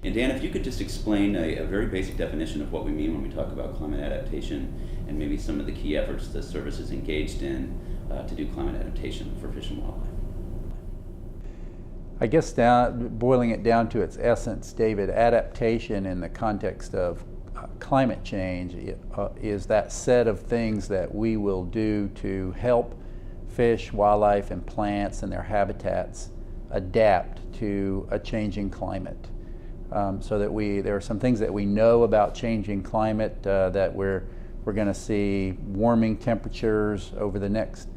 And Dan, if you could just explain a very basic definition of what we mean when we talk about climate adaptation and maybe some of the key efforts the service is engaged in to do climate adaptation for fish and wildlife. I guess boiling it down to its essence, David, adaptation in the context of climate change is that set of things that we will do to help fish, wildlife, and plants and their habitats adapt to a changing climate. So that there are some things that we know about changing climate, that we're going to see warming temperatures over the next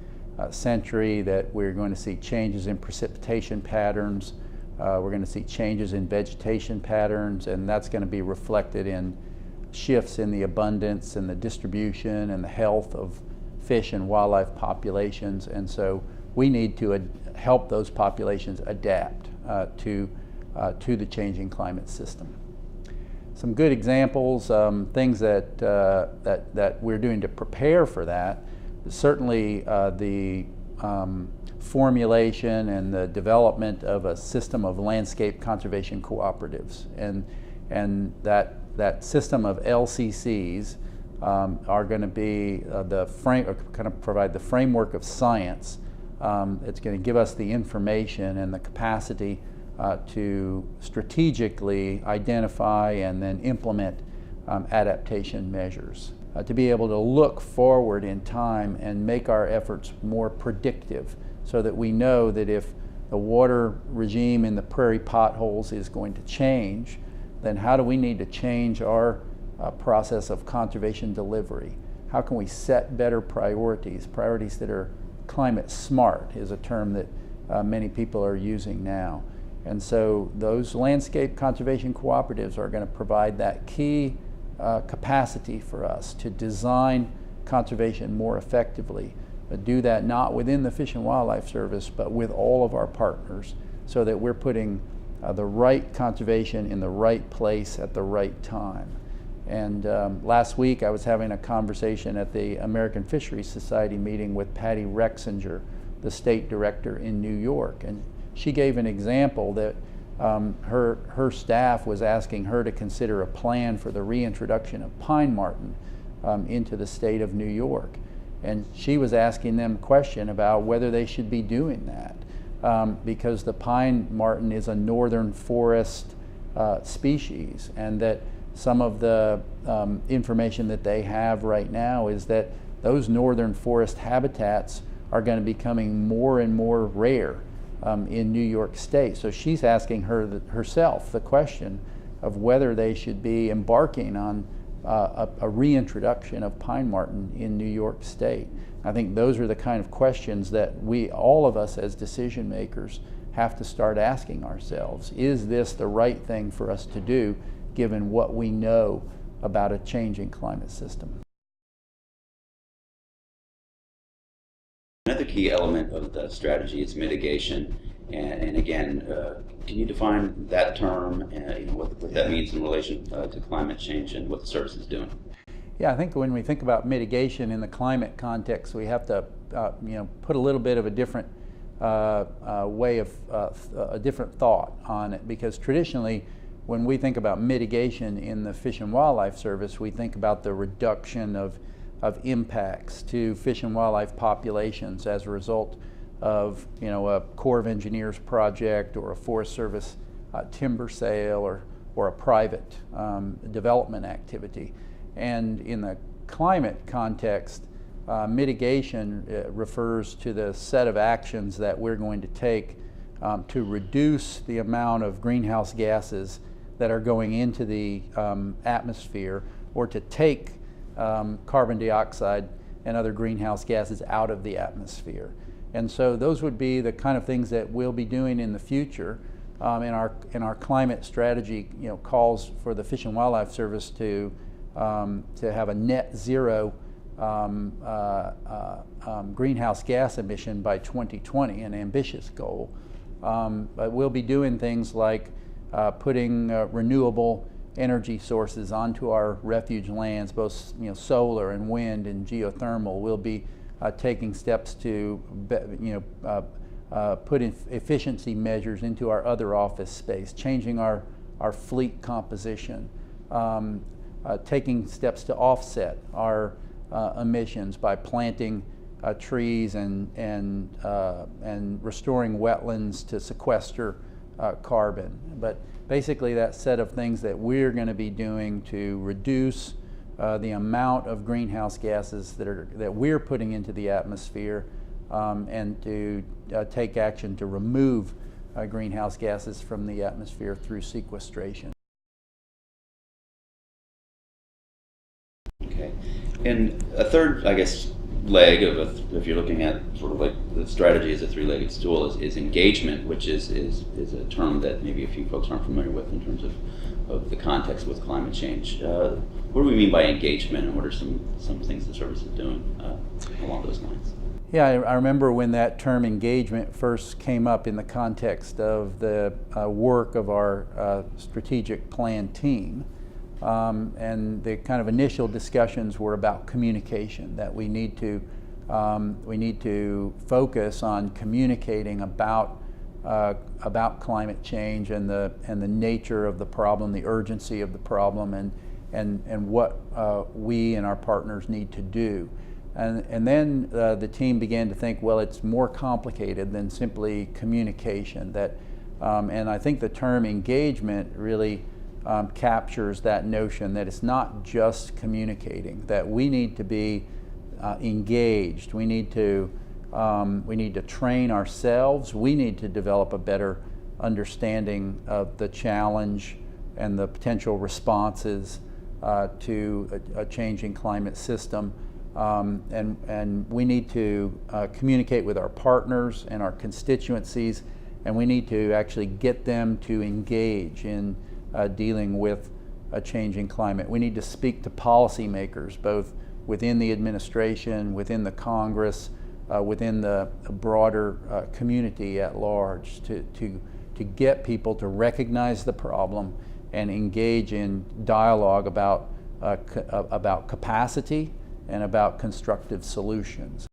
century, that we're going to see changes in precipitation patterns, we're going to see changes in vegetation patterns, and that's going to be reflected in shifts in the abundance and the distribution and the health of fish and wildlife populations. And so we need to help those populations adapt to the changing climate system. Some good examples, things that we're doing to prepare for that. Certainly the formulation and the development of a system of landscape conservation cooperatives, and that system of LCCs are going to be kind of provide the framework of science. It's going to give us the information and the capacity to strategically identify and then implement adaptation measures. To be able to look forward in time and make our efforts more predictive, so that we know that if the water regime in the prairie potholes is going to change, then how do we need to change our process of conservation delivery? How can we set better priorities that are climate smart is a term that many people are using now. And so those landscape conservation cooperatives are going to provide that key capacity for us to design conservation more effectively, but do that not within the Fish and Wildlife Service, but with all of our partners, so that we're putting the right conservation in the right place at the right time. And last week I was having a conversation at the American Fisheries Society meeting with Patty Rexinger, the state director in New York, and she gave an example that her staff was asking her to consider a plan for the reintroduction of pine marten into the state of New York. And she was asking them a question about whether they should be doing that, because the pine marten is a northern forest species, and that some of the information that they have right now is that those northern forest habitats are going to be becoming more and more rare in New York State. So she's asking herself the question of whether they should be embarking on a reintroduction of pine marten in New York State. I think those are the kind of questions that all of us as decision makers have to start asking ourselves. Is this the right thing for us to do, given what we know about a changing climate system? Another key element of the strategy is mitigation, and again, can you define that term and what that means in relation to climate change and what the service is doing? Yeah, I think when we think about mitigation in the climate context, we have to put a little bit of a different way of a different thought on it, because traditionally when we think about mitigation in the Fish and Wildlife Service, we think about the reduction of impacts to fish and wildlife populations as a result of a Corps of Engineers project or a Forest Service timber sale or a private development activity. And in the climate context, mitigation refers to the set of actions that we're going to take to reduce the amount of greenhouse gases that are going into the atmosphere, or to take carbon dioxide and other greenhouse gases out of the atmosphere. And so those would be the kind of things that we'll be doing in the future. In our climate strategy, calls for the Fish and Wildlife Service to have a net zero greenhouse gas emission by 2020, an ambitious goal. But we'll be doing things like putting renewable energy sources onto our refuge lands, both solar and wind and geothermal. We'll be taking steps to put in efficiency measures into our other office space, changing our our fleet composition, taking steps to offset our emissions by planting trees and restoring wetlands to sequester carbon. But basically that set of things that we're going to be doing to reduce the amount of greenhouse gases that we're putting into the atmosphere, and to take action to remove greenhouse gases from the atmosphere through sequestration. Okay. And a third, I guess, leg of if you're looking at sort of like the strategy as a three-legged stool is engagement, which is a term that maybe a few folks aren't familiar with in terms of the context with climate change. What do we mean by engagement, and what are some things the service is doing along those lines? Yeah, I remember when that term engagement first came up in the context of the work of our strategic plan team. And the kind of initial discussions were about communication, that we need to focus on communicating about climate change and the nature of the problem, the urgency of the problem, and what we and our partners need to do. And then the team began to think, well, it's more complicated than simply communication. And I think the term engagement really captures that notion that it's not just communicating, that we need to be engaged. We need to train ourselves. We need to develop a better understanding of the challenge and the potential responses to a changing climate system. And we need to communicate with our partners and our constituencies, and we need to actually get them to engage in dealing with a changing climate. We need to speak to policymakers, both within the administration, within the Congress, within the broader community at large, to get people to recognize the problem and engage in dialogue about capacity and about constructive solutions.